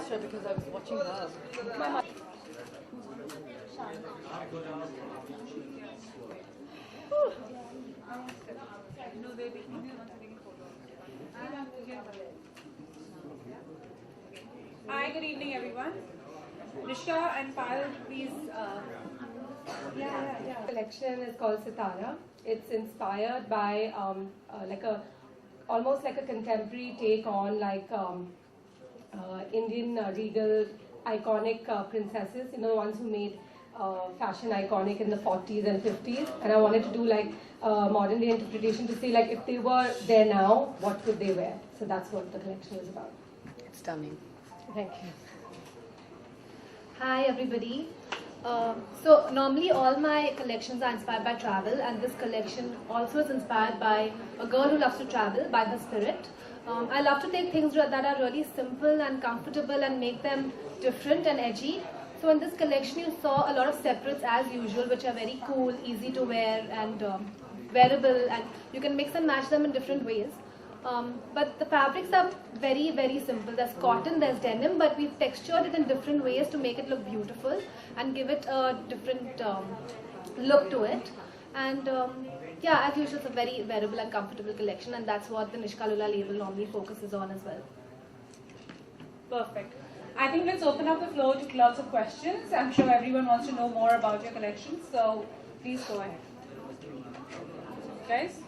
posture because I was watching her. Hi, good evening, everyone. Nisha and Payal, please. The collection is called Sitara. It's inspired by almost like a contemporary take on Indian regal iconic princesses, the ones who made fashion iconic in the 40s and 50s. And I wanted to do modern day interpretation to see if they were there now, what could they wear? So that's what the collection is about. It's stunning. Thank you. Hi everybody. So normally all my collections are inspired by travel, and this collection also is inspired by a girl who loves to travel, by her spirit. I love to take things that are really simple and comfortable and make them different and edgy. So in this collection you saw a lot of separates as usual, which are very cool, easy to wear and wearable, and you can mix and match them in different ways. But the fabrics are very, very simple. There's cotton, there's denim, but we've textured it in different ways to make it look beautiful and give it a different look to it. And yeah, as usual, it's a very wearable and comfortable collection, and that's what the Nishkalula label normally focuses on as well. Perfect. I think let's open up the floor to lots of questions. I'm sure everyone wants to know more about your collection, so please go ahead. Guys?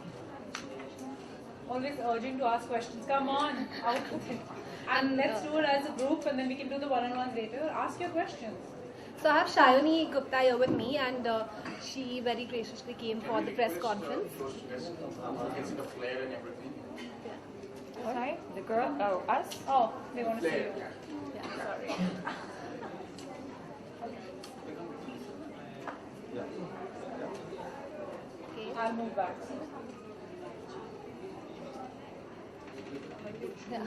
Always urging to ask questions. Come on, out with it. And let's do it as a group, and then we can do the one-on-ones later. Ask your questions. So I have Shayoni Gupta here with me, and she very graciously came for the press conference. Sorry? The girl? Oh, us? Oh, they want to see you. Yeah, sorry. Okay. I'll move back. Yeah.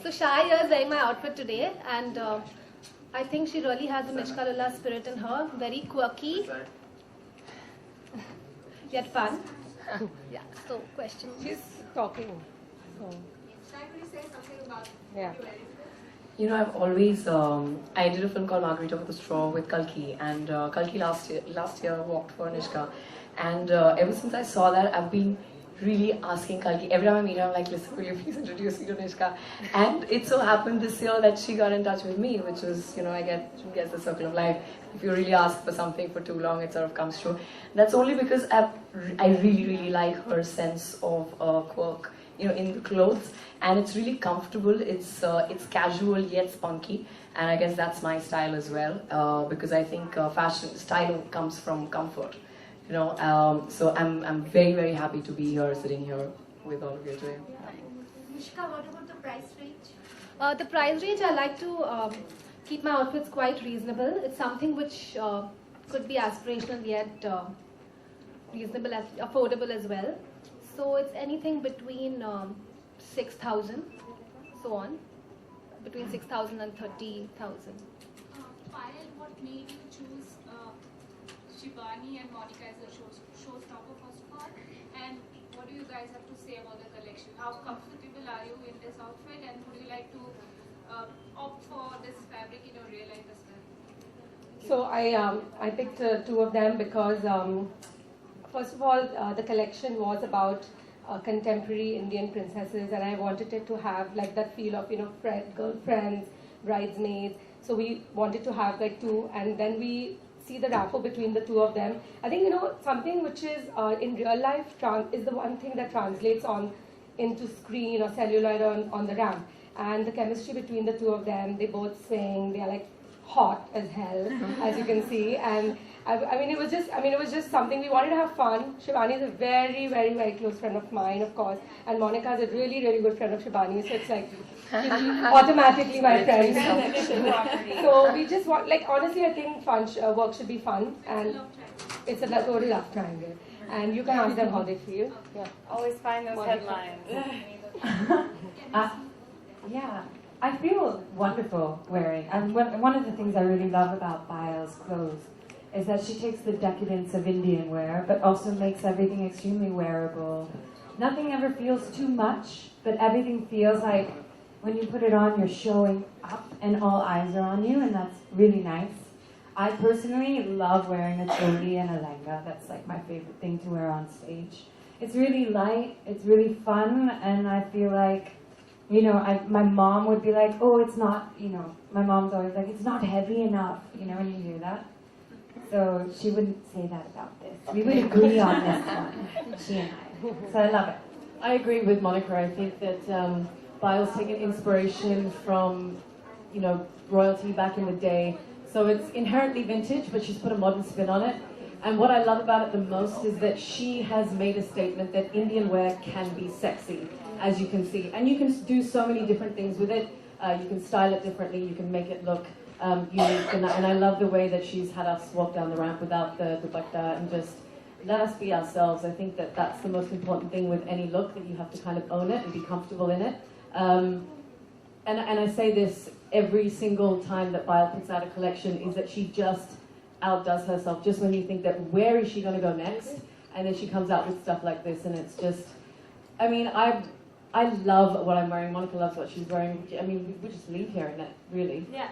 So Shai here is wearing my outfit today, and I think she really has the Nishkalula spirit in her. Very quirky, yet fun. Yeah. So question. She's talking. So. Shai, could you say something about Yeah. I've always, I did a film called Margarita with a Straw with Kalki, and Kalki last year walked for Anushka, and ever since I saw that, I've been really asking Kalki, every time I meet her, I'm like, listen, will you please introduce me to Anushka? And it so happened this year that she got in touch with me, which was, I guess the circle of life. If you really ask for something for too long, it sort of comes true. That's only because I really, really like her sense of quirk, in the clothes, and it's really comfortable. It's casual yet spunky, and I guess that's my style as well, because I think fashion style comes from comfort, So I'm very, very happy to be here, sitting here with all of you today. Nishka, what about the price range? The price range, I like to keep my outfits quite reasonable. It's something which could be aspirational yet reasonable, affordable as well. So it's anything between 6,000, so on, between 6,000 and 30,000. Payal, what made you choose Shibani and Monica as a showstopper, first of all? And what do you guys have to say about the collection? How comfortable are you in this outfit, and would you like to opt for this fabric in your real life as well? So I picked two of them because first of all, the collection was about contemporary Indian princesses, and I wanted it to have that feel of girlfriends, bridesmaids. So we wanted to have two, and then we see the rapport between the two of them. I think something which is in real life is the one thing that translates into screen or celluloid on the ramp, and the chemistry between the two of them. They both sing. They are hot as hell, as you can see, and it was just something. We wanted to have fun. Shibani is a very, very, very close friend of mine, of course, and Monica is a really, really good friend of Shibani, so it's she's automatically my friend. So we just want, honestly, I think work should be fun, and it's a total love triangle. And you can ask them how they feel. Yeah. Always find those headlines. Yeah, I feel wonderful wearing. And one of the things I really love about Payal's clothes is that she takes the decadence of Indian wear, but also makes everything extremely wearable. Nothing ever feels too much, but everything feels like when you put it on, you're showing up and all eyes are on you, and that's really nice. I personally love wearing a choli and a lehenga. That's like my favorite thing to wear on stage. It's really light, it's really fun, and I feel like, you know, my mom would be like, oh, it's not, you know, my mom's always like, it's not heavy enough, you know, when you hear that. So she wouldn't say that about this. We would agree on this one, she and I. So I love it. I agree with Monica. I think that Payal's taken inspiration from, you know, royalty back in the day. So it's inherently vintage, but she's put a modern spin on it. And what I love about it the most is that she has made a statement that Indian wear can be sexy, as you can see. And you can do so many different things with it. You can style it differently, you can make it look unique. And I love the way that she's had us walk down the ramp without the dupatta and just let us be ourselves. I think that that's the most important thing with any look, that you have to kind of own it and be comfortable in it. And I say this every single time that Payal puts out a collection, is that she just outdoes herself. Just when you think that where is she going to go next, and then she comes out with stuff like this, and it's just, I mean, I love what I'm wearing. Monica loves what she's wearing. I mean, we just leave here in it, really. Yeah.